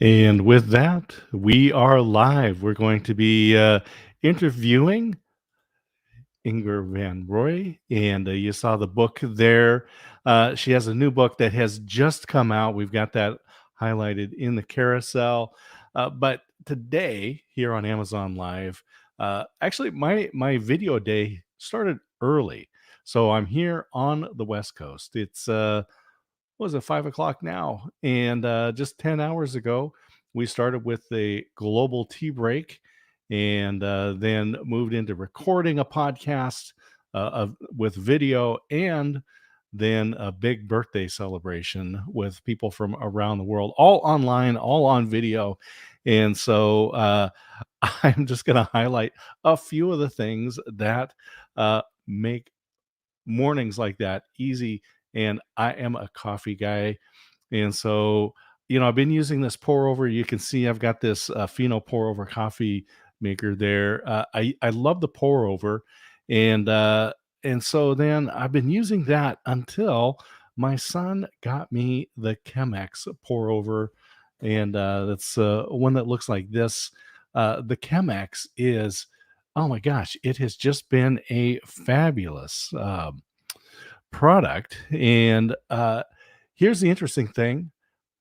And with that, we are live. We're going to be interviewing Ingor Van Roy, and you saw the book there. She has a new book that has just come out. We've got that highlighted in the carousel. But today, here on Amazon Live, actually, my video day started early, so I'm here on the West Coast. It's what was it, 5 o'clock now? And just 10 hours ago, we started with a global tea break and then moved into recording a podcast with video and then a big birthday celebration with people from around the world, all online, all on video. And so I'm just going to highlight a few of the things that make mornings like that easy. And I am a coffee guy. And so, I've been using this pour over. You can see I've got this Fino pour over coffee maker there. I love the pour over. And, so then I've been using that until my son got me the Chemex pour over. And that's one that looks like this. The Chemex is, oh my gosh, it has just been a fabulous product. And here's the interesting thing.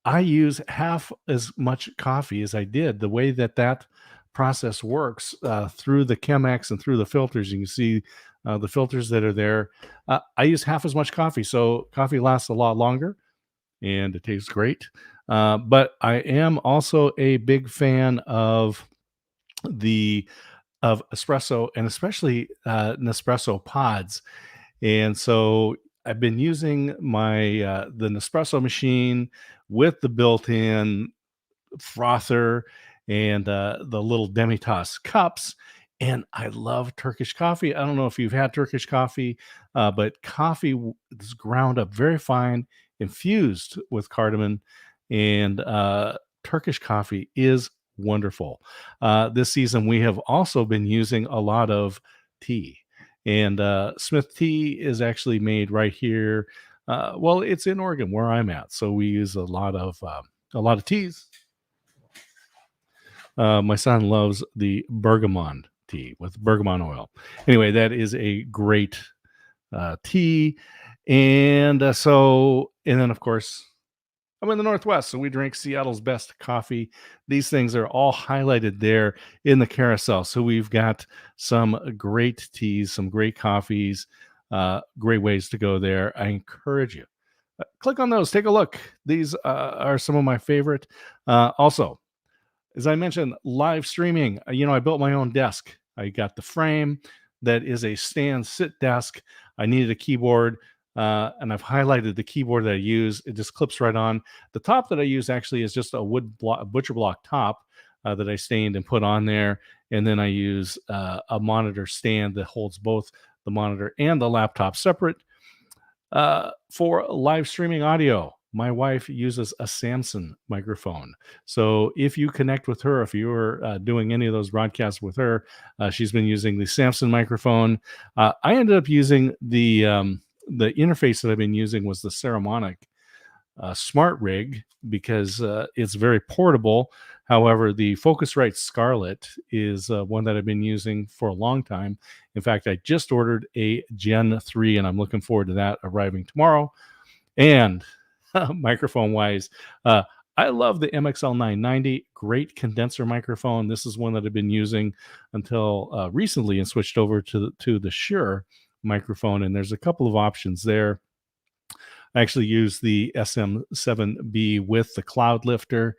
I use half as much coffee as I did. The way that process works through the Chemex and through the filters, you can see the filters that are there. I use half as much coffee, so coffee lasts a lot longer and it tastes great. But I am also a big fan of espresso, and especially Nespresso pods. And so I've been using my the Nespresso machine with the built-in frother and the little Demitas cups. And I love Turkish coffee. I don't know if you've had Turkish coffee, but coffee is ground up very fine, infused with cardamom, and Turkish coffee is wonderful. This season, we have also been using a lot of tea. And Smith tea is actually made right here. Well, it's in Oregon where I'm at, so we use a lot of teas. My son loves the bergamot tea with bergamot oil. Anyway, that is a great tea, and then of course I'm in the Northwest, so we drink Seattle's best coffee. These things are all highlighted there in the carousel. So we've got some great teas, some great coffees, great ways to go there. I encourage you. Click on those. Take a look. These are some of my favorite. Also, as I mentioned, live streaming. I built my own desk. I got the frame that is a stand sit desk. I needed a keyboard. And I've highlighted the keyboard that I use. It just clips right on. The top that I use actually is just a butcher block top that I stained and put on there. And then I use a monitor stand that holds both the monitor and the laptop separate. For live streaming audio, my wife uses a Samson microphone. So if you connect with her, if you're doing any of those broadcasts with her, she's been using the Samson microphone. I ended up using the interface that I've been using was the Ceramonic Smart Rig because it's very portable. However, the Focusrite Scarlett is one that I've been using for a long time. In fact, I just ordered a Gen 3, and I'm looking forward to that arriving tomorrow. And microphone wise. Uh, I love the MXL 990, great condenser microphone. This is one that I've been using until recently and switched over to the Shure microphone. And there's a couple of options there. I actually use the SM7B with the cloud lifter.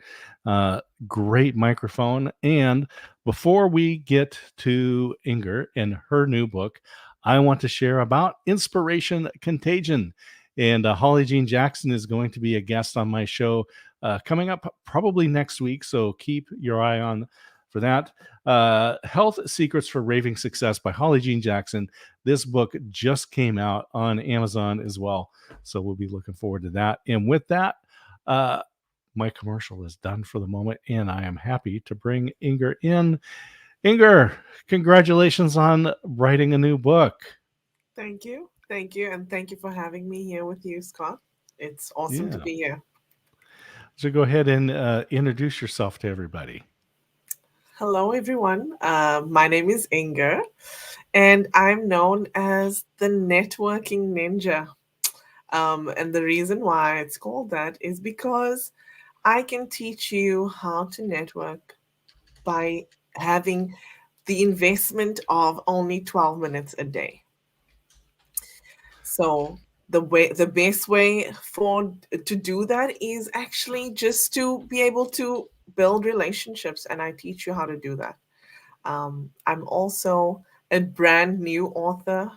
Great microphone. And before we get to Ingor and her new book, I want to share about Inspiration Contagion. And Holly Jean Jackson is going to be a guest on my show coming up probably next week. So keep your eye on for that. Health Secrets for Raving Success by Holly Jean Jackson. This book just came out on Amazon as well. So we'll be looking forward to that. And with that, uh, my commercial is done for the moment, and I am happy to bring Ingor in. Ingor, congratulations on writing a new book. Thank you. Thank you. And thank you for having me here with you, Scott. It's awesome to Yeah. be here. So go ahead and introduce yourself to everybody. Hello, everyone. My name is Ingor, and I'm known as the networking ninja. And the reason why it's called that is because I can teach you how to network by having the investment of only 12 minutes a day. So the best way for to do that is actually just to be able to build relationships, and I teach you how to do that. I'm also a brand new author.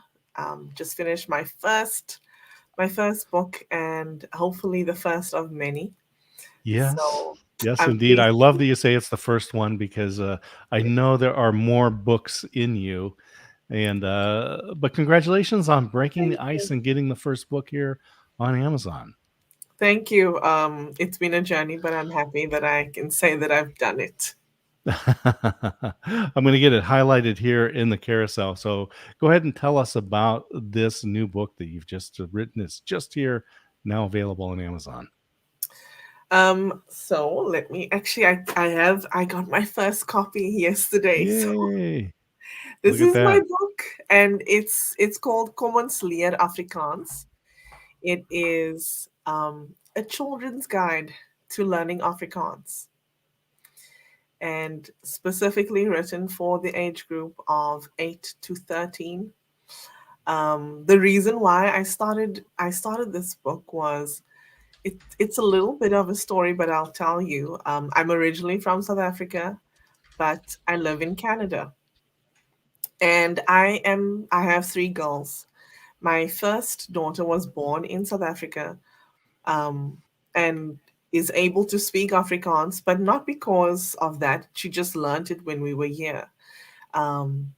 Just finished my first book, and hopefully the first of many. Yes. So Yes, I'm indeed. I love that you say it's the first one because I know there are more books in you. And but congratulations on breaking Thank the you. ice and getting the first book here on Amazon. Thank you. It's been a journey, but I'm happy that I can say that I've done it. I'm going to get it highlighted here in the carousel. So go ahead and tell us about this new book that you've just written. It's just here now available on Amazon. So let me actually I got my first copy yesterday. So Yay. this Look at is my that. book, and it's called Commons Leer Afrikaans. It is a children's guide to learning Afrikaans, and specifically written for the age group of 8 to 13. The reason why I started this book was it's a little bit of a story, but I'll tell you. I'm originally from South Africa, but I live in Canada, and I have three girls. My first daughter was born in South Africa, um, and is able to speak Afrikaans, but not because of that. She just learned it when we were here. Um,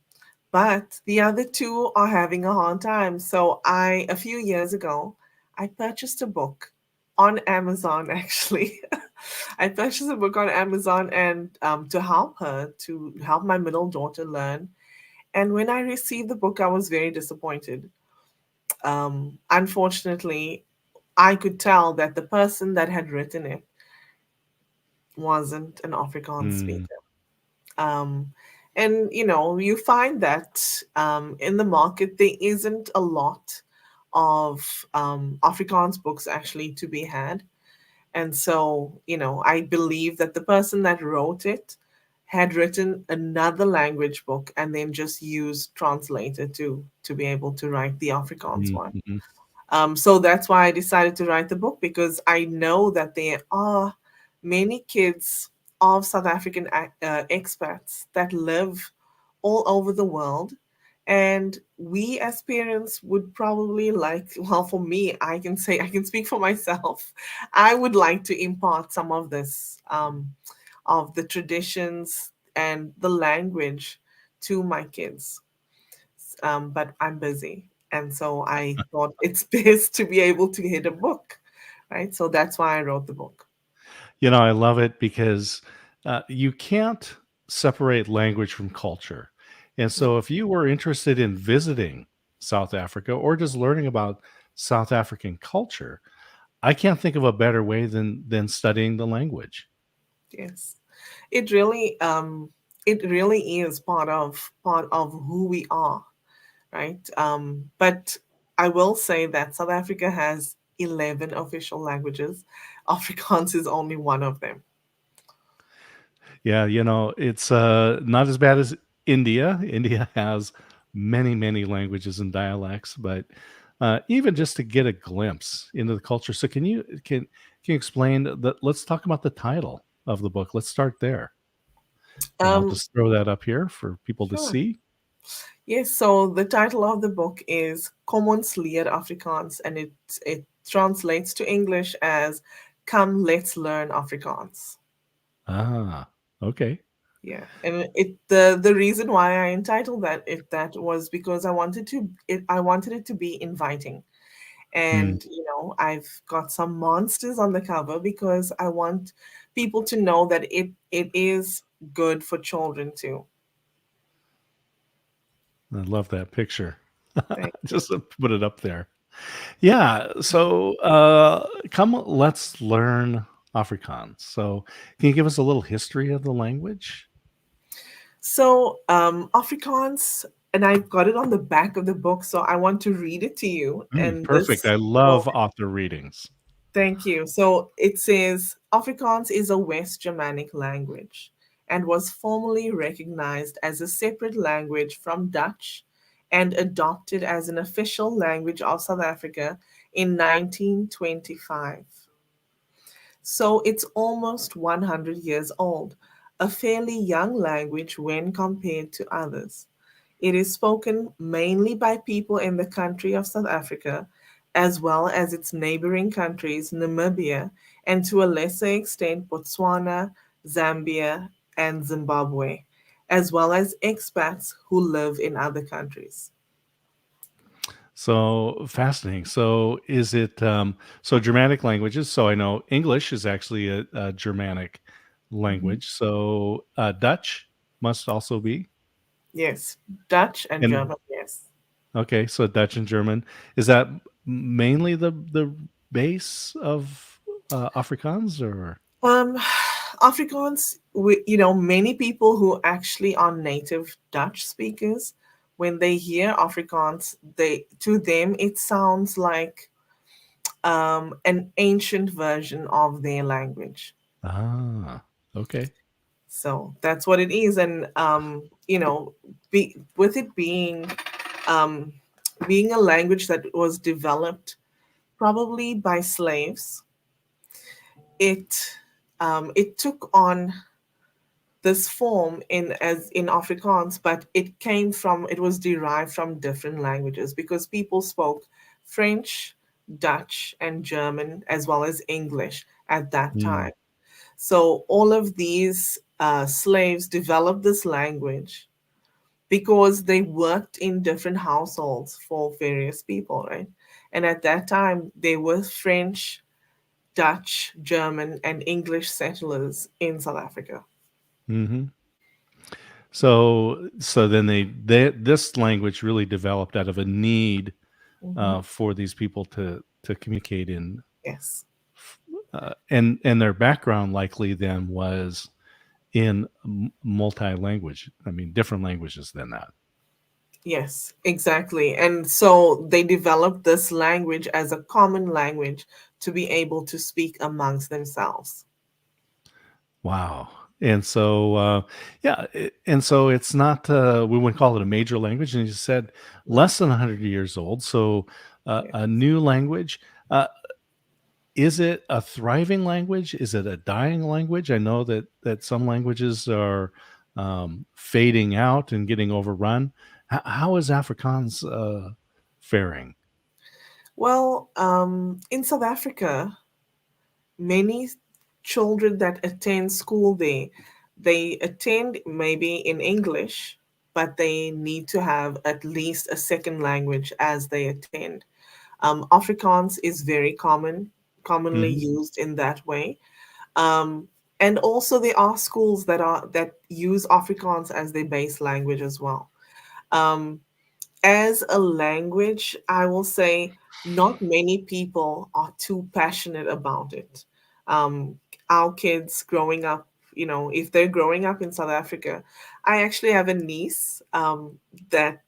but the other two are having a hard time. So a few years ago, I purchased a book on Amazon, actually. I purchased a book on Amazon, and to help her, to help my middle daughter learn. And when I received the book, I was very disappointed. Unfortunately, I could tell that the person that had written it wasn't an Afrikaans Mm, speaker. Um, and you find that in the market there isn't a lot of Afrikaans books actually to be had. And so, I believe that the person that wrote it had written another language book and then just used translator to be able to write the Afrikaans mm, one. mhm. So that's why I decided to write the book, because I know that there are many kids of South African expats that live all over the world. And we as parents would probably like, well, for me, I can say, I can speak for myself. I would like to impart some of this, of the traditions and the language to my kids, but I'm busy. And so I thought it's best to be able to hit a book, right? So that's why I wrote the book. I love it because you can't separate language from culture. And so, if you were interested in visiting South Africa or just learning about South African culture, I can't think of a better way than studying the language. Yes, it really, it really is part of who we are, right? But I will say that South Africa has 11 official languages. Afrikaans is only one of them. Yeah, it's not as bad as India. India has many, many languages and dialects, but even just to get a glimpse into the culture. So can you explain that? Let's talk about the title of the book. Let's start there, and I'll Um, just throw that up here for people to sure. see. Yes, so the title of the book is Kom ons leer Afrikaans, and it translates to English as Come Let's Learn Afrikaans. Ah, okay. Yeah, and the reason why I entitled that was because I wanted it to be inviting. Mm, And I've got some monsters on the cover because I want people to know that it is good for children too. I love that picture. Thank you. Just to put it up there. Yeah. So, come, let's learn Afrikaans. So, can you give us a little history of the language? So, Afrikaans, and I've got it on the back of the book, so I want to read it to you. And Perfect. this I will, love author readings. thank you. So it says Afrikaans is a West Germanic language and was formally recognized as a separate language from Dutch and adopted as an official language of South Africa in 1925. So it's almost 100 years old, a fairly young language when compared to others. It is spoken mainly by people in the country of South Africa, as well as its neighboring countries, Namibia, and to a lesser extent, Botswana, Zambia, and Zimbabwe, as well as expats who live in other countries. So fascinating. So, is it so Germanic languages? So, I know English is actually a Germanic Mhm. language. So, Dutch must also be. Yes, Dutch and And German, yes. okay, so Dutch and German. Is that mainly the base of Afrikaans, or? Um, Afrikaans, many people who actually are native Dutch speakers, when they hear Afrikaans, to them it sounds like an ancient version of their language. Ah, okay. So that's what it is, and with it um, being a language that was developed probably by slaves, it it took on this form in Afrikaans, but it was derived from different languages because people spoke French, Dutch, and German as well as English at that Mm, time. So all of these slaves developed this language because they worked in different households for various people, right? And at that time, there were French, Dutch, German, and English settlers in South Africa. mhm. So then this language really developed out of a need Hmm. for these people to communicate in, Yes. and their background likely then was in multi-language. I mean, different languages than that. Yes, exactly. And so they developed this language as a common language to be able to speak amongst themselves. Wow. And so, yeah, and so it's not, we wouldn't call it a major language. And you said No. less than 100 years old. So, Yeah. a new language. Is it a thriving language? Is it a dying language? I know that some languages are fading out and getting overrun. How is Afrikaans faring? Well, in South Africa, many children that attend school there, they attend maybe in English, but they need to have at least a second language as they attend. Afrikaans is very commonly Hmm. used in that way. Um, and also there are schools that use Afrikaans as their base language as well. Um, as a language, I will say not many people are too passionate about it. Um, our kids growing up, if they're growing up in South Africa, I actually have a niece that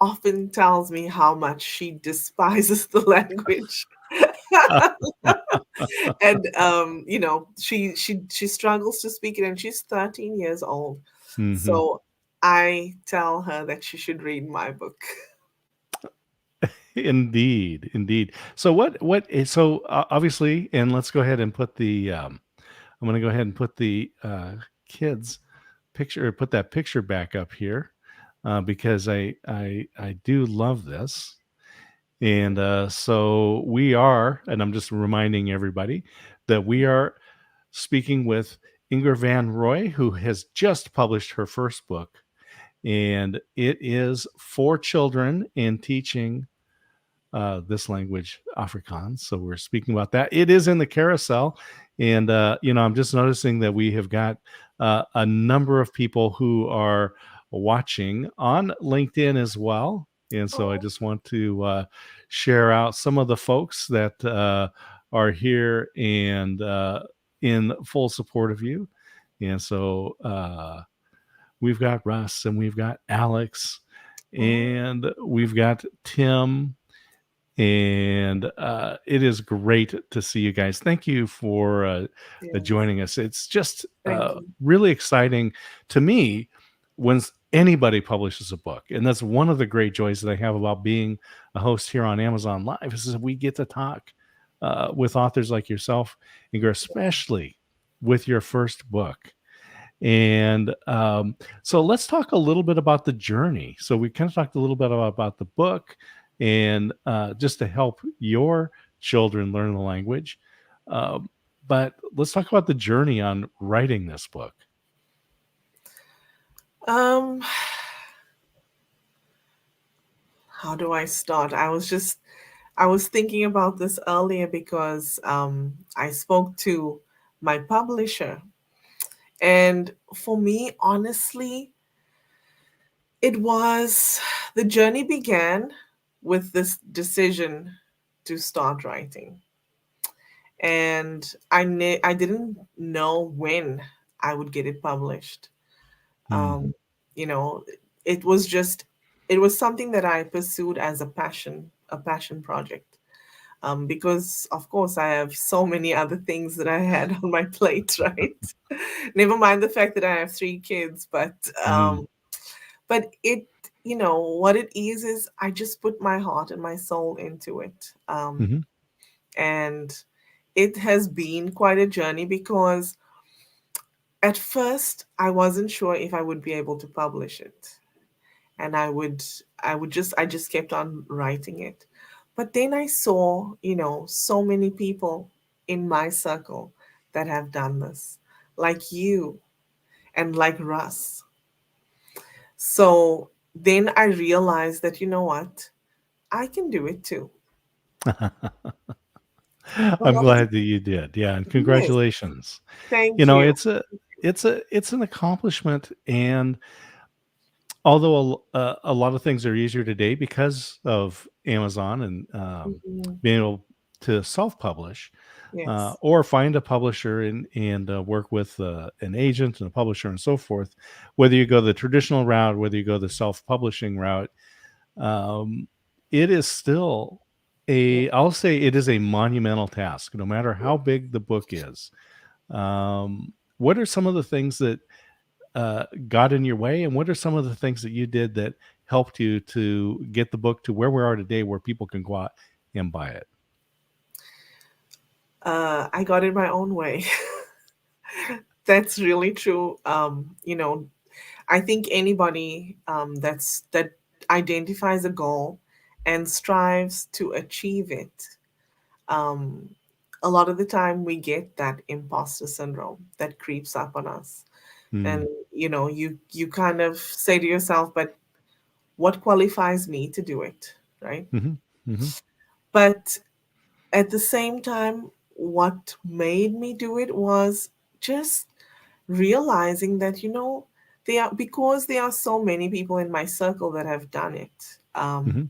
often tells me how much she despises the language. And she struggles to speak it, and she's 13 years old. Mhm. So I tell her that she should read my book. Indeed, indeed. So what is so, obviously, and let's go ahead and put the, I'm gonna go ahead and put the, kids picture, or put that picture back up here, because I do love this. And, so we are, and I'm just reminding everybody that we are speaking with Ingor Van Roy, who has just published her first book, and it is for children and teaching this language, Afrikaans. So we're speaking about that. It is in the carousel, and I'm just noticing that we have got a number of people who are watching on LinkedIn as well. And so I Oh, just want to share out some of the folks that are here and in full support of you. And so we've got Russ, and we've got Alex, oh, and we've got Tim, and it is great to see you guys. Thank you for yes. joining us. It's just Thank you. really exciting to me when anybody publishes a book, and that's one of the great joys that I have about being a host here on Amazon Live, is that we get to talk with authors like yourself, and especially with your first book. And so let's talk a little bit about the journey. So we kind of talked a little bit about the book, and just to help your children learn the language. Um, but let's talk about the journey on writing this book. Um, how do I start? I was thinking about this earlier because I spoke to my publisher, and for me, honestly, it was the journey began with this decision to start writing. And I didn't know when I would get it published. Mm, Um, you know, it was just it was something that I pursued as a passion project. Because of course I have so many other things that I had on my plate, right? Never mind the fact that I have three kids, mm, but what it is I just put my heart and my soul into it. mhm, And it has been quite a journey because at first I wasn't sure if I would be able to publish it. And I just kept on writing it. But then I saw, so many people in my circle that have done this, like you and like Russ. So then I realized that, you know what? I can do it too. mm. A I'm lot of the glad that you did. Yeah, and Yes, congratulations. thank you. It's an accomplishment, and although a lot of things are easier today because of Amazon and Mhm. being able to self-publish, Yes. or find a publisher and work with an agent and a publisher and so forth, whether you go the traditional route, whether you go the self-publishing route, um, it is still I'll say it is a monumental task, no matter how big the book is. What are some of the things that got in your way, and what are some of the things that you did that helped you to get the book to where we are today, where people can go out and buy it? I got it my own way. That's really true. I think anybody that identifies a goal and strives to achieve it, um, a lot of the time we get that imposter syndrome that creeps up on us, and Mm, you kind of say to yourself, "But what qualifies me to do it?" Right? hmm hmm But at the same time, what made me do it was just realizing that there are so many people in my circle that have done it. hmm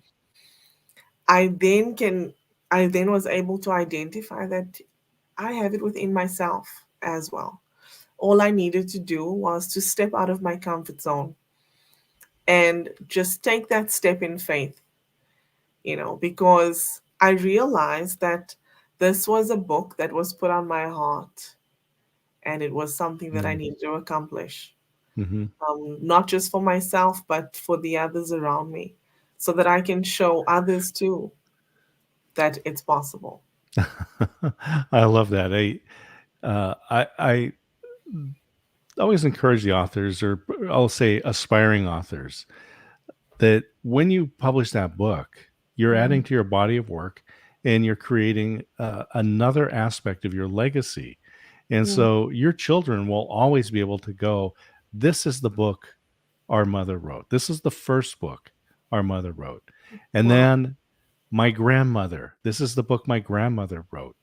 I then can I then was able to identify that I have it within myself as well. All I needed to do was to step out of my comfort zone and just take that step in faith, because I realized that This was a book that was put on my heart, and it was something that I Mm, needed to accomplish, mhm. not just for myself, but for the others around me, so that I can show others too that it's possible. I love that. I always encourage the authors, or I'll say aspiring authors, that when you publish that book, you're Mhm. adding to your body of work and you're creating another aspect of your legacy. And Mm. so your children will always be able to go, this is the book our mother wrote. This is the first book our mother wrote. And Wow. then my grandmother, this is the book my grandmother wrote.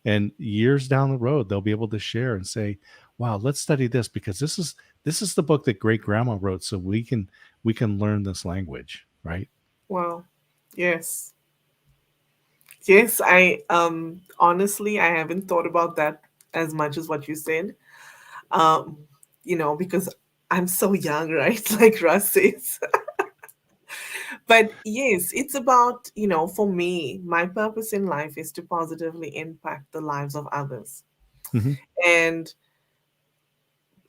And years down the road, they'll be able to share and say, wow, let's study this because this is the book that great grandma wrote. So we can learn this language, right? Wow. Yes. Yes, I honestly I haven't thought about that as much as what you said. Um, because I'm so young, right? Like Russ says. But yes, it's about, for me, my purpose in life is to positively impact the lives of others. Hmm. And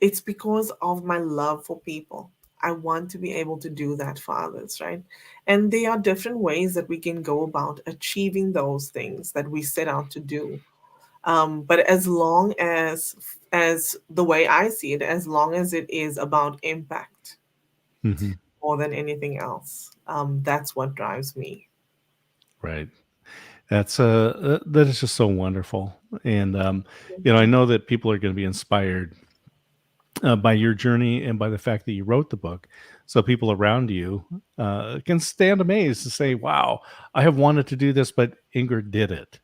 it's because of my love for people. I want to be able to do that for others, right? And there are different ways that we can go about achieving those things that we set out to do. But as long as the way I see it, as long as it is about impact Hmm. more than anything else, that's what drives me. Right. That is just so wonderful. And I Mhm. know that people are going to be inspired by your journey and by the fact that you wrote the book. So people around you can stand amazed to say, wow, I have wanted to do this, but Ingrid did it.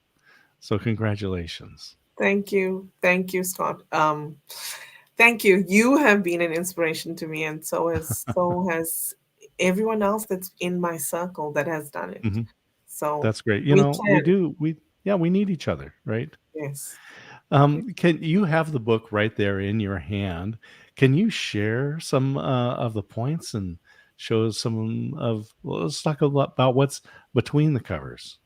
So congratulations. Thank you, Scott. Thank you. You have been an inspiration to me, and so has everyone else that's in my circle that has done it. Hmm. So That's great. we We can, do. We need each other, right? yes. Can you have the book right there in your hand? Can you share some of the points and show some of? Well, let's talk a lot about what's between the covers.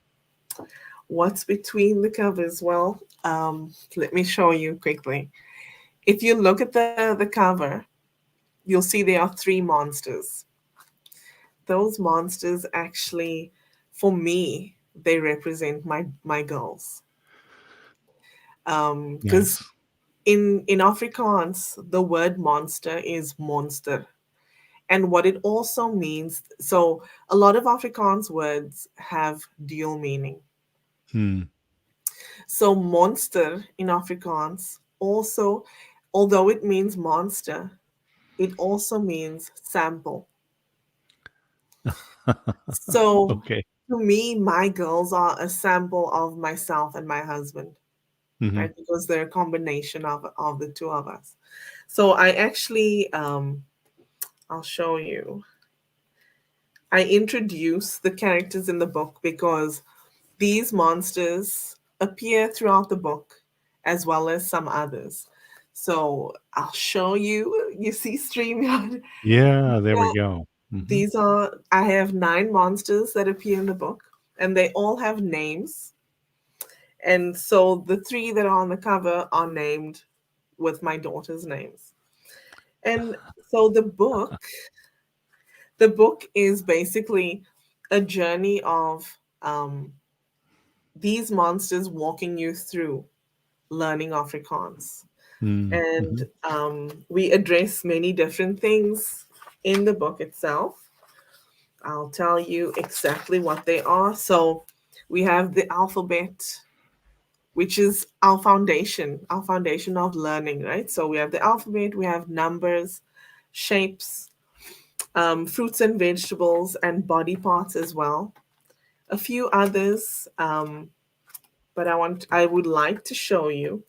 What's between the covers? Well, let me show you quickly. If you look at the cover, you'll see there are three monsters. Those monsters actually, for me, they represent my girls. Because Nice. in Afrikaans, the word monster is monster. And what it also means, so a lot of Afrikaans words have dual meaning. Hmm. So monster in Afrikaans also, although it means monster, it also means sample. So Okay. to me, my girls are a sample of myself and my husband, Hmm. right? Because they're a combination of the two of us. So I actually, I'll show you. I introduce the characters in the book because these monsters appear throughout the book as well as some others. So I'll show you. You see StreamYard. Yeah, there we go. Hmm. I have 9 monsters that appear in the book, and they all have names. And so the three that are on the cover are named with my daughter's names. And so the book is basically a journey of these monsters walking you through learning Afrikaans. And Mm-hmm. we address many different things in the book itself. I'll tell you exactly what they are. So we have the alphabet, which is our foundation of learning, right? So we have the alphabet, we have numbers, shapes, fruits and vegetables, and body parts as well. A few others, but I would like to show you.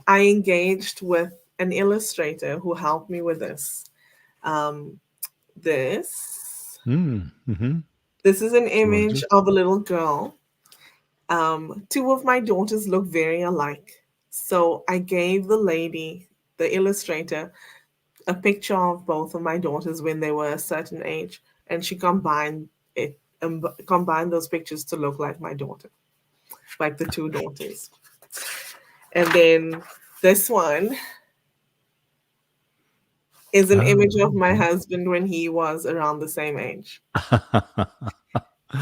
I engaged with an illustrator who helped me with this. Um, this Mm-hmm. this is an image Gorgeous. of a little girl. Two of my daughters look very alike, so I gave the illustrator, a picture of both of my daughters when they were a certain age, and she combined those pictures to look like my daughter. like the two daughters. And then this one is an image of my Okay. husband when he was around the same age.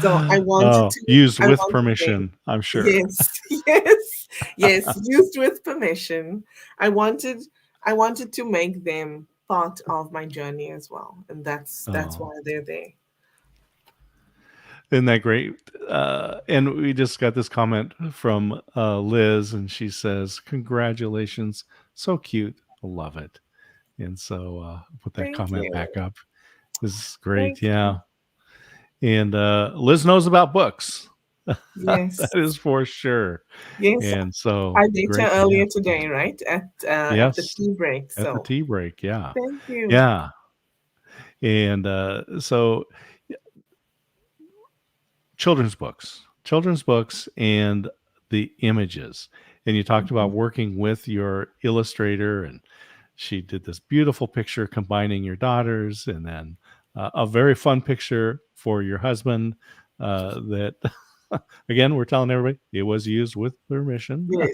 So Oh, used I with want to make, permission, I'm sure. yes, yes, yes, used with permission. I wanted, I wanted to make them part of my journey as well, and that's why Oh, they're there. isn't that great? And we just got this comment from Liz, and she says, "Congratulations, so cute, love it." And so put that Thank comment you, back up. This is great, thank you. yeah. And Liz knows about books. That Yes, is for sure. yes. And so I met her great to earlier have. today, right at the Yes, tea break. at the So tea break. Yeah, thank you. yeah. And so children's books, and the images. And you talked about Mhm. working with your illustrator, and she did this beautiful picture combining your daughters, and then a very fun picture for your husband. That again, we're telling everybody it was used with permission, Yes,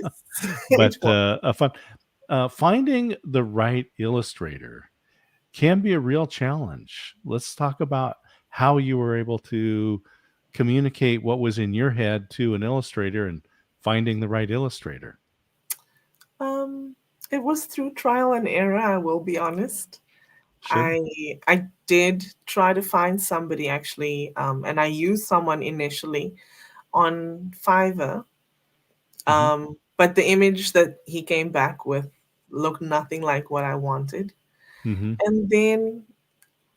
it but was. a fun finding the right illustrator can be a real challenge. Let's talk about how you were able to communicate what was in your head to an illustrator and finding the right illustrator. Um, it was through trial and error, I will be honest. Sure. I I did try to find somebody actually, and I used someone initially on Fiverr. Hmm. But the image that he came back with looked nothing like what I wanted. Hmm. And then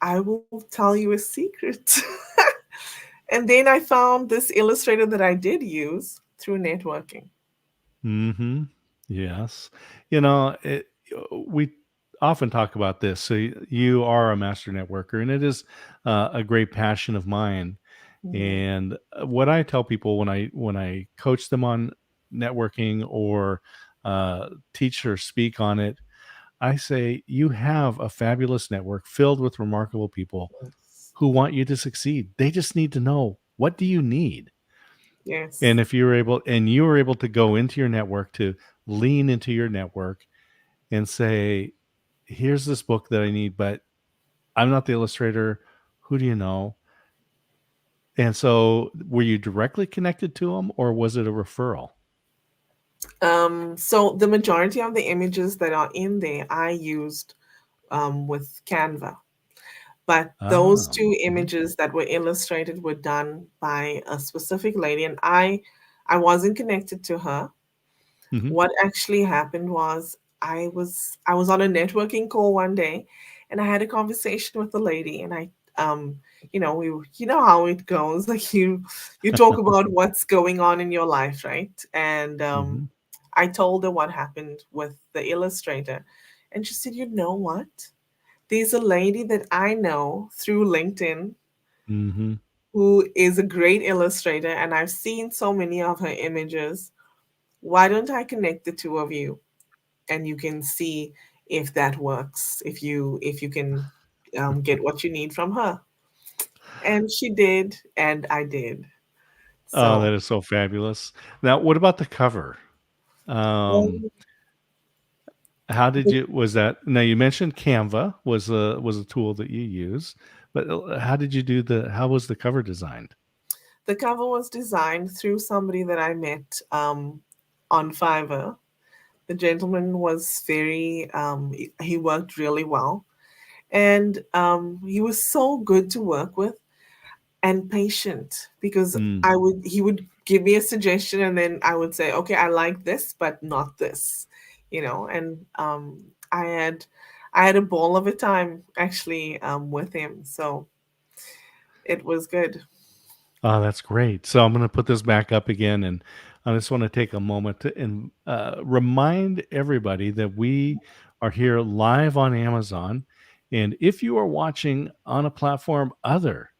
I will tell you a secret. And then I found this illustrator that I did use through networking. Hmm. Yes. You know, we often talk about this. So you are a master networker, and it is a great passion of mine. Mhm. And what I tell people when I coach them on networking or teach or speak on it, I say you have a fabulous network filled with remarkable people Yes. who want you to succeed. They just need to know, what do you need? And Yes. if you were able to go into your network, to lean into your network and say, here's this book that I need, but I'm not the illustrator. Who do you know? And so were you directly connected to them, or was it a referral? So the majority of the images that are in there I used with Canva. But those Ah. two Mhm. images that were illustrated were done by a specific lady, and I wasn't connected to her. Mhm. What actually happened was I was on a networking call one day, and I had a conversation with the lady, and you know how it goes, like you talk about what's going on in your life, right? And Mhm. I told her what happened with the illustrator, and she said, "You know what? There's a lady that I know through LinkedIn Mhm. who is a great illustrator, and I've seen so many of her images. Why don't I connect the two of you, and you can see if that works, if you can get what you need from her." And she did, and I did. Oh, So that is so fabulous. Now, what about the cover? Um, um, how did you was that now you mentioned Canva was a tool that you use, but how did you do how was the cover designed? the cover was designed through somebody that I met on Fiverr. The gentleman was he worked really well, and he was so good to work with and patient, because Mm. he would give me a suggestion, and then I would say, okay, I like this but not this, and I had a ball of a time actually with him, so it was good. Oh, that's great. So I'm going to put this back up again, and I just want to take a moment to remind everybody that we are here live on Amazon. And if you are watching on a platform other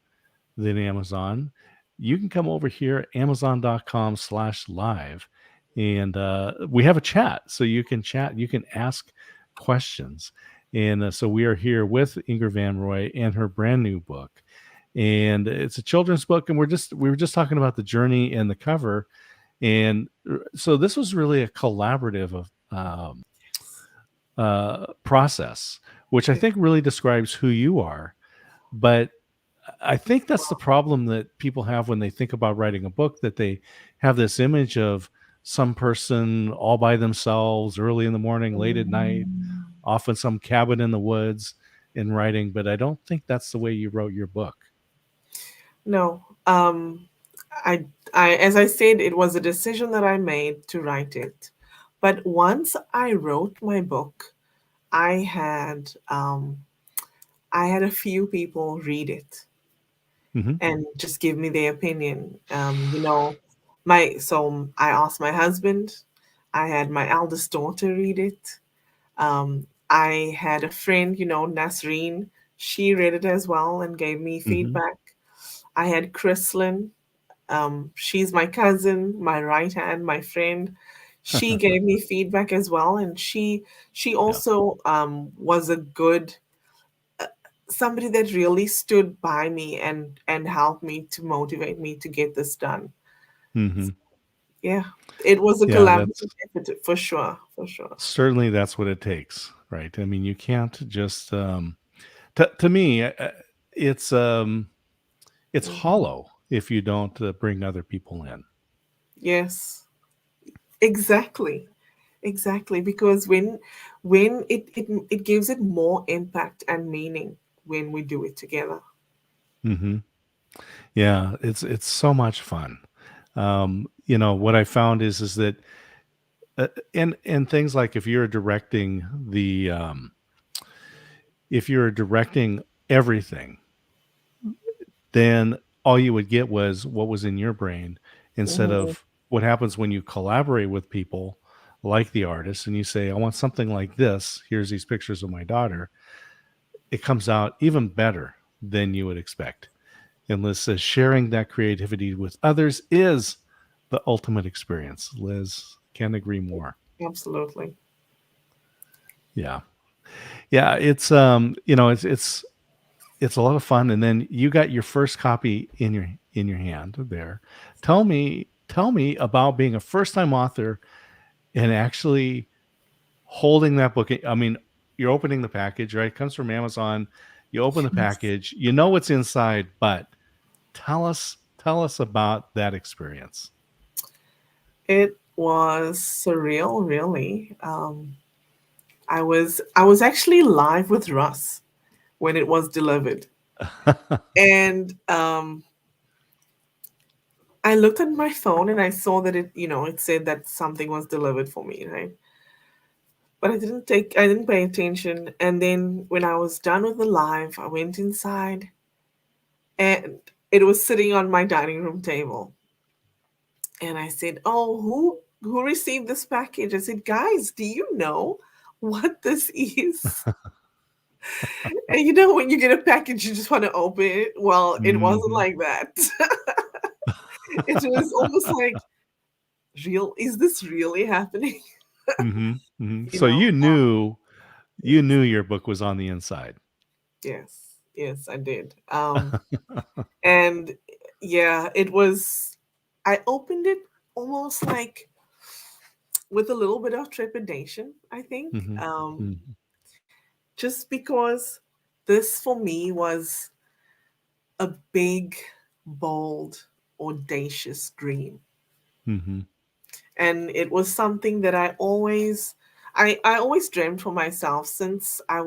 than Amazon, you can come over here, amazon.com/live. And we have a chat. So you can chat, you can ask questions. And so we are here with Ingrid Van Roy and her brand new book. And it's a children's book. And we were just talking about the journey and the cover. And so this was really a collaborative of Yes. process, which I Yeah. think really describes who you are. But I think that's the problem that people have when they think about writing a book, that they have this image of some person all by themselves, early in the morning, late at night, Mm. off in some cabin in the woods in writing. But I don't think that's the way you wrote your book. No. I, as I said, it was a decision that I made to write it. But once I wrote my book, I had I had a few people read it Hmm. and just give me their opinion. I asked my husband. I had my eldest daughter read it. I had a friend, Nasreen. She read it as well and gave me Hmm. feedback. I had Chrislyn. She's my cousin, my right hand, my friend. She gave me feedback as well, and she Yeah. also was a good somebody that really stood by me and helped me to motivate me to get this done. Hmm. Yeah, it was a Yeah. That's collaborative effort for sure, for sure. certainly that's what it takes, right? I mean, you can't just to me, it's Mhm. hollow if you don't bring other people in. Yes, exactly. Exactly, because when it gives it more impact and meaning when we do it together. Hmm. Yeah, it's so much fun. What I found is that and things like if you're directing everything, then all you would get was what was in your brain instead Hmm. of what happens when you collaborate with people like the artist and you say, I want something like this. Here's these pictures of my daughter. It comes out even better than you would expect. And Liz says sharing that creativity with others is the ultimate experience. Liz, can't agree more. Absolutely. Yeah. Yeah, it's a lot of fun. And then you got your first copy in your hand there. Tell me about being a first time author and actually holding that book. I mean, you're opening the package, right? It comes from Amazon. You open the package, you know what's inside, but tell us about that experience. It was surreal, really. I was actually live with Russ when it was delivered, and I looked at my phone and I saw that it said that something was delivered for me, right? But I didn't pay attention. And then when I was done with the live, I went inside and it was sitting on my dining room table. And I said, "Oh, who received this package?" I said, "Guys, do you know what this is?" And when you get a package, you just want to open it. Well, it wasn't Hmm. like that. It was almost like, real. Is this really happening? Hmm. Hmm. You So know, you yes, knew your book was on the inside. yes, yes, I did. And yeah, it was. I opened it almost like with a little bit of trepidation. I think, Hmm. Hmm. just because this for me was a big, bold, audacious dream. Hmm. And it was something that I always dreamed for myself since I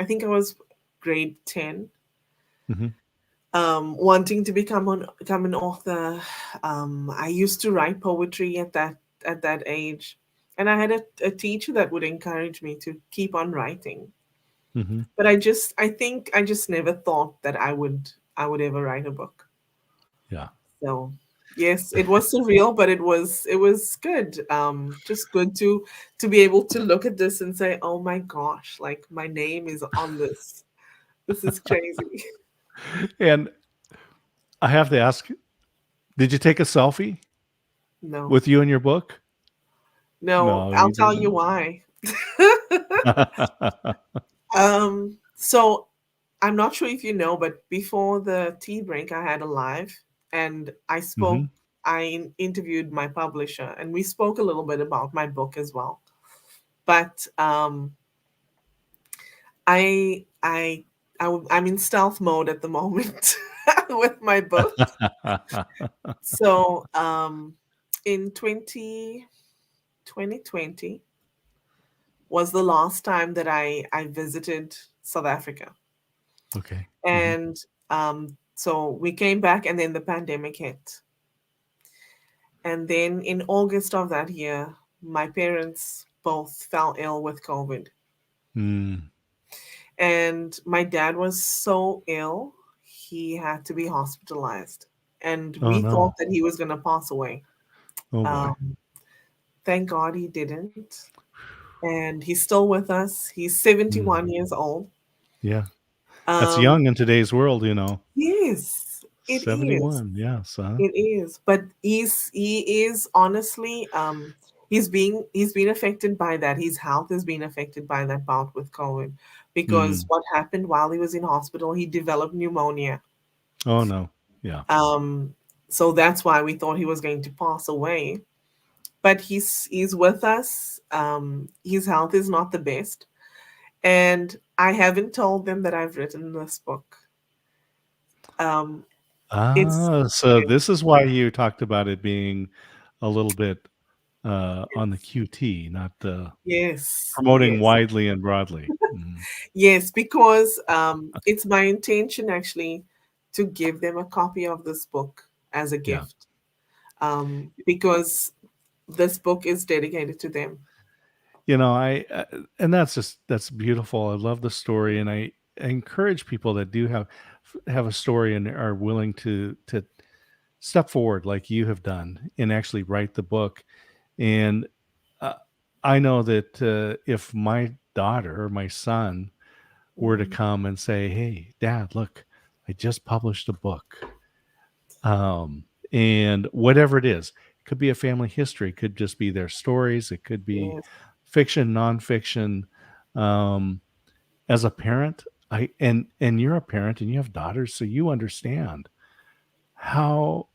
think I was grade 10, Hmm. wanting to become an author. I used to write poetry at that age, and I had a teacher that would encourage me to keep on writing. Hmm. But I think I just never thought that I would ever write a book. Yeah. So yes, it was surreal, but it was good. Just good to be able to look at this and say, "Oh my gosh, like my name is on this. This is crazy." And I have to ask, did you take a selfie No, with you in your book? no, No, I'll you tell you didn't. why. So I'm not sure if you know, but before the tea break, I had a live and I Hmm. spoke. I interviewed my publisher, and we spoke a little bit about my book as well. But I I I'm in stealth mode at the moment with my book. So in 2020 was the last time that I visited South Africa. Okay. Mhm. And so we came back, and then the pandemic hit. And then in August of that year, my parents both fell ill with COVID. Mm. And my dad was so ill, he had to be hospitalized. And Oh, we thought no. that he was going to pass away. Oh, boy. Um, thank God he didn't. And he's still with us. He's 71 Mm. years old. Yeah. That's Um, young in today's world, you know. yes, it is. 71, yes, huh? It is, but he is honestly he's been affected by that. His health has been affected by that bout with COVID, because Mm. what happened while he was in hospital, he developed pneumonia. Oh, no. Yeah. Um, so that's why we thought he was going to pass away. But he's with us. His health is not the best, and I haven't told them that I've written this book. Um, it's Ah, so this is why you talked about it being a little bit, on the QT, not, yes, promoting yes. widely and broadly. Mhm. Yes, because it's my intention actually to give them a copy of this book as a Yeah. gift, because this book is dedicated to them. You know, and that's beautiful. I love the story, and I encourage people that do have a story and are willing to step forward like you have done and actually write the book. And uh, I know that if my daughter or my son were to Mhm. come and say, "Hey, Dad, look, I just published a book," and whatever it is, it could be a family history, it could just be their stories, it could be Yes, fiction, nonfiction. Um, as a parent, and you're a parent and you have daughters, so you understand how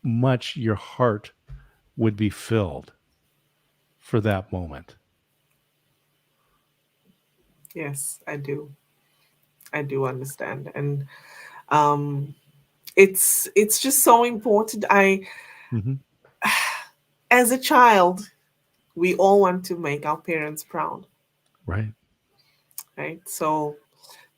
much your heart would be filled for that moment. yes, I do. I do understand, and um, it's just so important. Mhm. As a child, we all want to make our parents proud, Right. right? So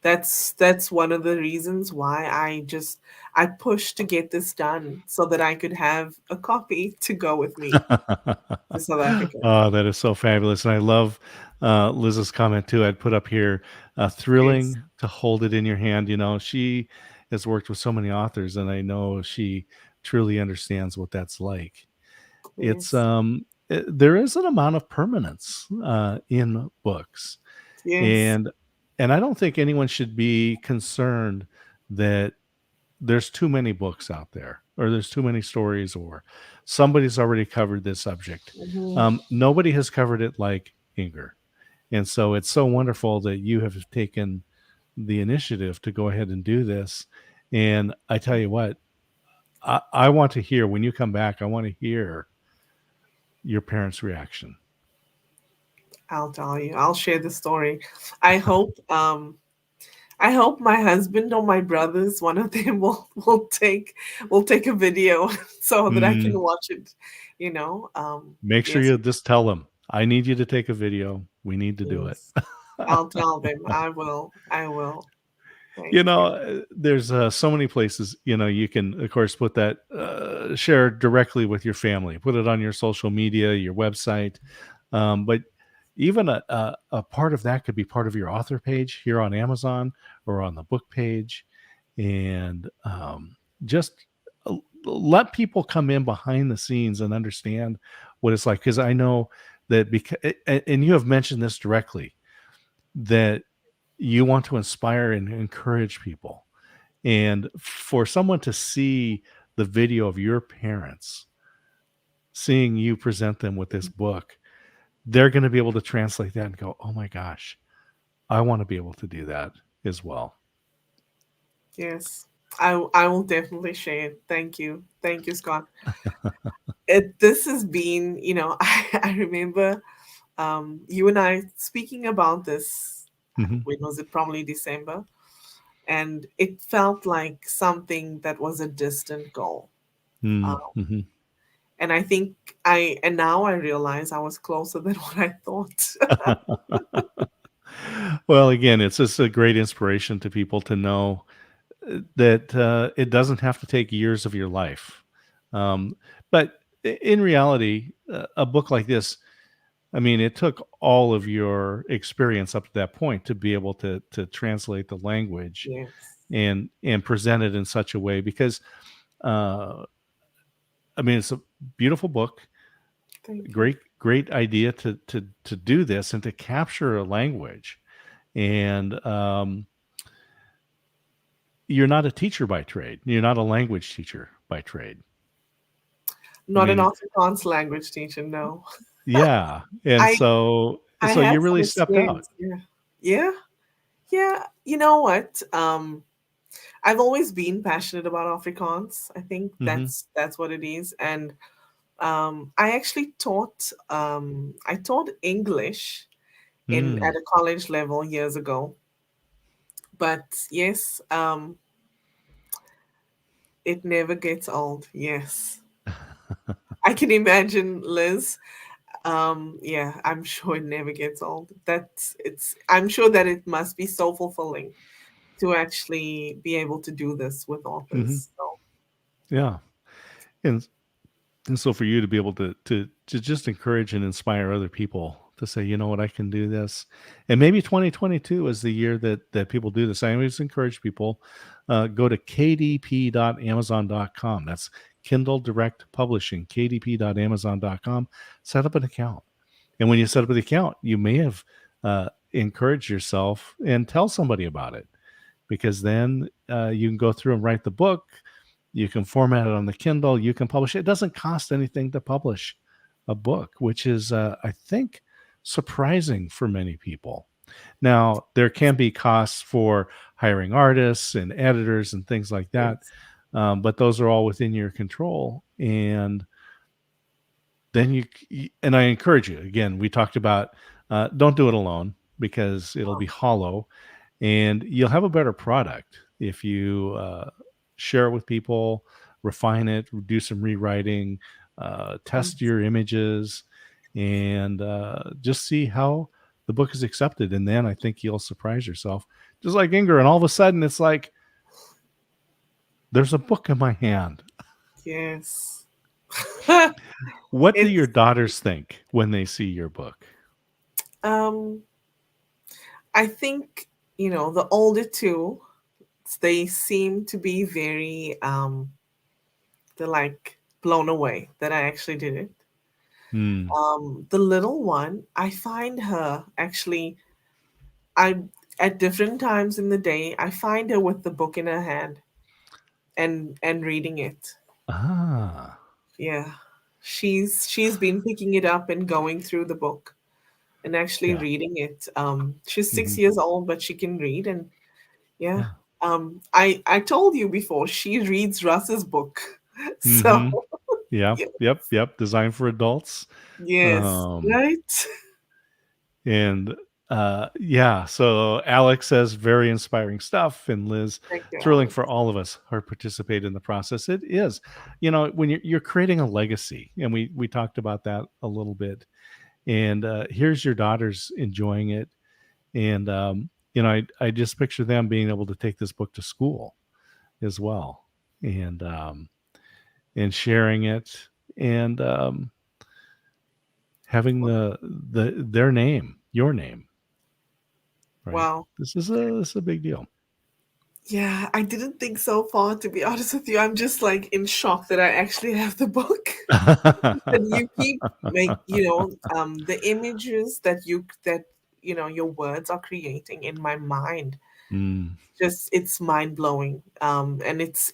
that's one of the reasons why I pushed to get this done so that I could have a copy to go with me to South Africa. Oh, that is so fabulous, and I love, Liz's comment too. I'd put up here, Yes, thrilling to hold it in your hand. You know, she has worked with so many authors, and I know she truly understands what that's like. It's, yes, there is an amount of permanence, in books, yes. and I don't think anyone should be concerned that there's too many books out there or there's too many stories or somebody's already covered this subject. Hmm. Nobody has covered it like Ingor. And so it's so wonderful that you have taken the initiative to go ahead and do this. And I tell you what, I want to hear when you come back, I want to hear your parents' reaction. I'll tell you. I'll share the story. I hope I hope my husband or my brothers, one of them will take a video so that I can Mm, watch it, you know. make sure Yes, you just tell them, I need you to take a video. We need to do it. yes. I'll tell them. I will. I will. You Thank know, you. there's so many places, you know, you can, of course, put that, share directly with your family, put it on your social media, your website. But even a part of that could be part of your author page here on Amazon or on the book page. And just let people come in behind the scenes and understand what it's like. Because I know that, because, and you have mentioned this directly, that you want to inspire and encourage people. And for someone to see the video of your parents, seeing you present them with this book, they're going to be able to translate that and go, oh my gosh, I want to be able to do that as well. Yes. I will definitely share it. Thank you, Scott. This has been, I remember you and I speaking about this. Mhm. When was it? Probably December, and it felt like something that was a distant goal. Mm, Um, mhm. and I think and now I realize I was closer than what I thought. Well, again, it's just a great inspiration to people to know that it doesn't have to take years of your life. Um, but in reality, a book like this, I mean, it took all of your experience up to that point to be able to translate the language Yes, and present it in such a way because uh, I mean, it's a beautiful book, thank you. great idea to do this and to capture a language. And you're not a teacher by trade. You're not a language teacher by trade. I Not an mean, Afrikaans language teacher, no. yeah, and I so had you some really stepped out. experience. Yeah, yeah, yeah. You know what? I've always been passionate about Afrikaans. I think Mhm. that's what it is. And I actually taught I taught English in at Mm. a college level years ago. But yes, it never gets old. Yes, I can imagine Liz. Yeah, I'm sure it never gets old. I'm sure that it must be so fulfilling to actually be able to do this with Mhm. authors. So Yeah, and and so for you to be able to just encourage and inspire other people to say, you know what, I can do this, and maybe 2022 is the year that people do this. I always encourage people go to kdp.amazon.com. That's Kindle Direct Publishing. kdp.amazon.com. Set up an account, and when you set up the account, you may have encouraged yourself and tell somebody about it because then you can go through and write the book. You can format it on the Kindle. You can publish it. It doesn't cost anything to publish a book, which is, I think, surprising for many people. Now, there can be costs for hiring artists and editors and things like that, yes, but those are all within your control. And then and I encourage you, again, we talked about don't do it alone because it'll be hollow and you'll have a better product if you share it with people, refine it, do some rewriting, test yes, your images, and just see how the book is accepted. And then I think you'll surprise yourself, just like Ingor. And all of a sudden, it's like there's a book in my hand. yes. What do your It's daughters think when they see your book? um I think, the older two, they seem to be very they're like blown away that I actually did it. Hmm. The little one, I find her actually I at different times in the day, I find her with the book in her hand and reading it. Ah. Yeah. She's been picking it up and going through the book and actually Yeah. reading it. She's Hmm. 6 years old, but she can read. And yeah. Yeah. I told you before, she reads Russ's book. So Hmm. Yeah. yeah, Yep. Designed for adults. yes, Um, right? and yeah, so Alex says very inspiring stuff, and Liz, Thank you, thrilling Alex. for all of us who participate in the process. It is, when you're creating a legacy, and we talked about that a little bit. And here's your daughters enjoying it, and I just picture them being able to take this book to school as well, and sharing it, and having their name, your name, right? Wow. This is a big deal. Yeah, I didn't think so far, to be honest with you. I'm just like in shock that I actually have the book. And you keep the images that your words are creating in my mind, Mm, just it's mind blowing. And it's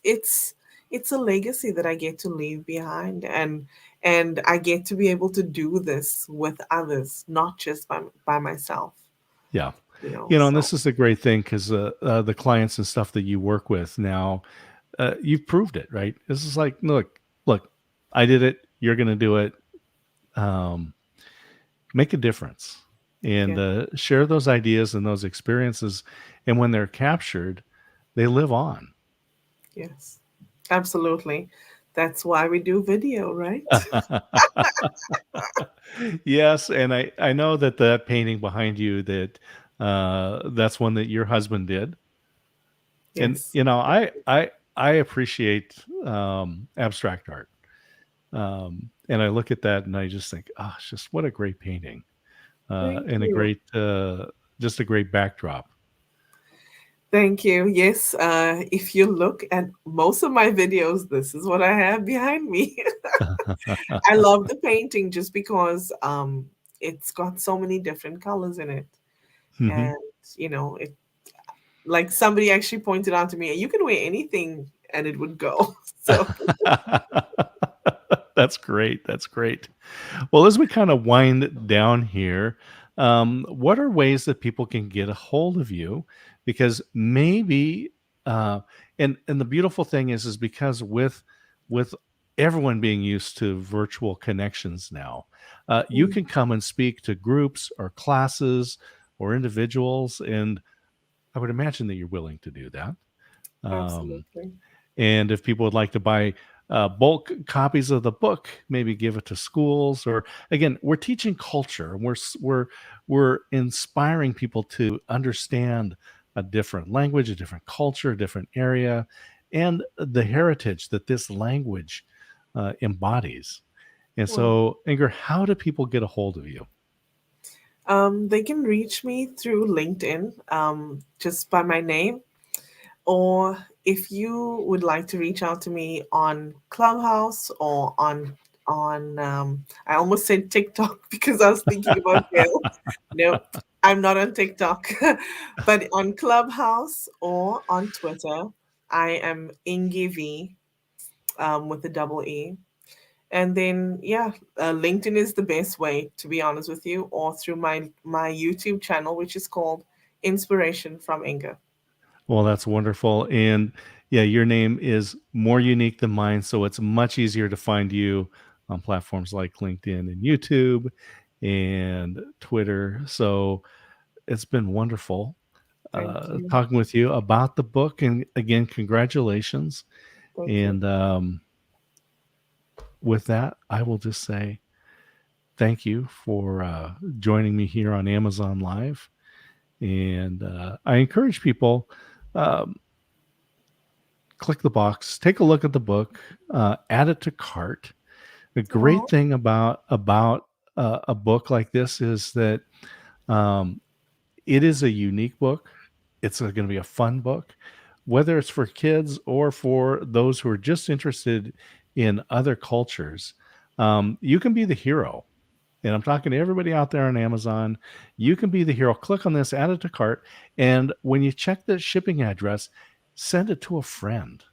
a legacy that I get to leave behind, and I get to be able to do this with others, not just by myself. yeah. And So this is a great thing because the clients and stuff that you work with now, you've proved it, right? This is like, look, I did it. You're going to do it. Um, make a difference and yeah, share those ideas and those experiences. And when they're captured, they live on. yes, absolutely. That's why we do video, right? Yes, and I know that that painting behind you that that's one that your husband did. And Yes. I appreciate abstract art. And I look at that and I just think, oh, it's just what a great painting. Thank And a you. great just a great backdrop. Thank you. Yes, if you look at most of my videos, this is what I have behind me. I love the painting just because it's got so many different colors in it. Mhm. And, it like somebody actually pointed out to me, you can wear anything and it would go. So, That's great. That's great. Well, as we kind of wind down here, what are ways that people can get a hold of you? Because maybe, uh, and the beautiful thing is because with everyone being used to virtual connections now, you mm, can come and speak to groups or classes or individuals, and I would imagine that you're willing to do that. Um, absolutely. and if people would like to buy bulk copies of the book, maybe give it to schools. Or again, we're teaching culture. We're inspiring people to understand a different language, a different culture, a different area, and the heritage that this language embodies. And Well, so, Ingrid, how do people get a hold of you? they can reach me through LinkedIn, just by my name. Or if you would like to reach out to me on Clubhouse or on I almost said TikTok because I was thinking about Bill. Nope, I'm not on TikTok. But on Clubhouse or on Twitter, I am Ingiv, with a double E. And then yeah, LinkedIn is the best way, to be honest with you, or through my YouTube channel, which is called Inspiration from Ingor. Well, that's wonderful. And yeah, your name is more unique than mine. So it's much easier to find you on platforms like LinkedIn and YouTube and Twitter. So it's been wonderful Thank you. talking with you about the book. And again, congratulations. Thank you. And with that, I will just say thank you for joining me here on Amazon Live. And I encourage people. Um, Click the box, take a look at the book, add it to cart. The great Oh, thing about a book like this is that um, it is a unique book. It's going to be a fun book, whether it's for kids or for those who are just interested in other cultures. You can be the hero. And I'm talking to everybody out there on Amazon. You can be the hero. Click on this, add it to cart. And when you check the shipping address, send it to a friend.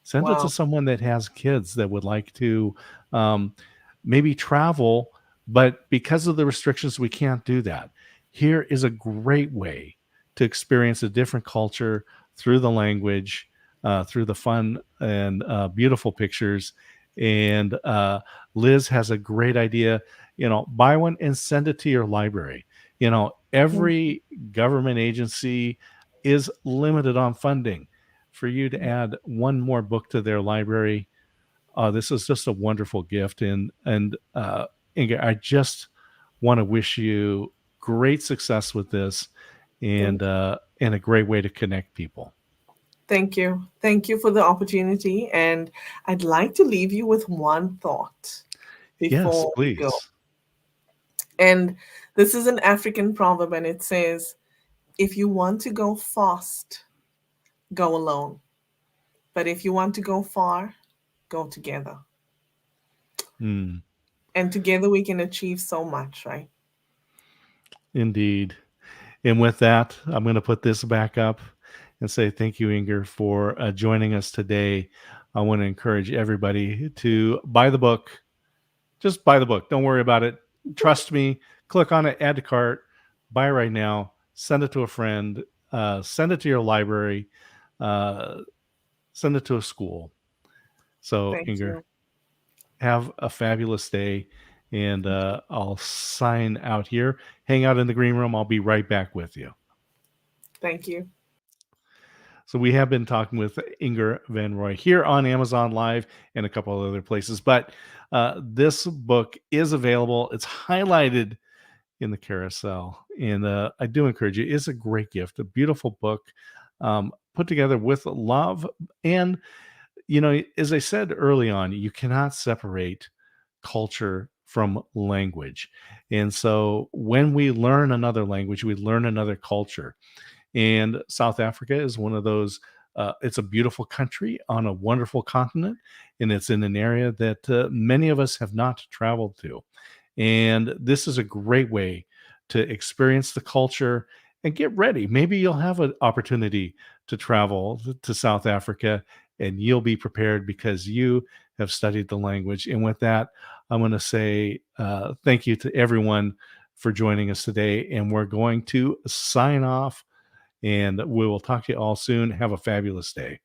Send it to wow. someone that has kids that would like to um, maybe travel, but because of the restrictions, we can't do that. Here is a great way to experience a different culture through the language, through the fun and beautiful pictures. And Liz has a great idea. Buy one and send it to your library. Mm, Every government agency is limited on funding. For you to add one more book to their library, this is just a wonderful gift. And Inga, I just want to wish you great success with this, Thank and a great way to connect people. thank you. Thank you for the opportunity. And I'd like to leave you with one thought Yes, before we go. please. And this is an African proverb, and it says, if you want to go fast, go alone. But if you want to go far, go together. Mm, And together we can achieve so much, right? indeed. And with that, I'm going to put this back up and say thank you, Inger, for joining us today. I want to encourage everybody to buy the book. Just buy the book. Don't worry about it. Trust me. Click on it, add to cart, buy right now, send it to a friend, send it to your library, uh, send it to a school. So, Thank Inger, you. have a fabulous day, and I'll sign out here. Hang out in the green room. I'll be right back with you. Thank you. So we have been talking with Ingor Van Roy here on Amazon Live and a couple of other places, but this book is available. It's highlighted in the carousel, and I do encourage you. It's a great gift, a beautiful book, put together with love. And as I said early on, you cannot separate culture from language. And so when we learn another language, we learn another culture. And South Africa is one of those. It's a beautiful country on a wonderful continent, and it's in an area that many of us have not traveled to. And this is a great way to experience the culture and get ready. Maybe you'll have an opportunity to travel to South Africa, and you'll be prepared because you have studied the language. And with that, I'm going to say thank you to everyone for joining us today. And we're going to sign off, and we will talk to you all soon. Have a fabulous day.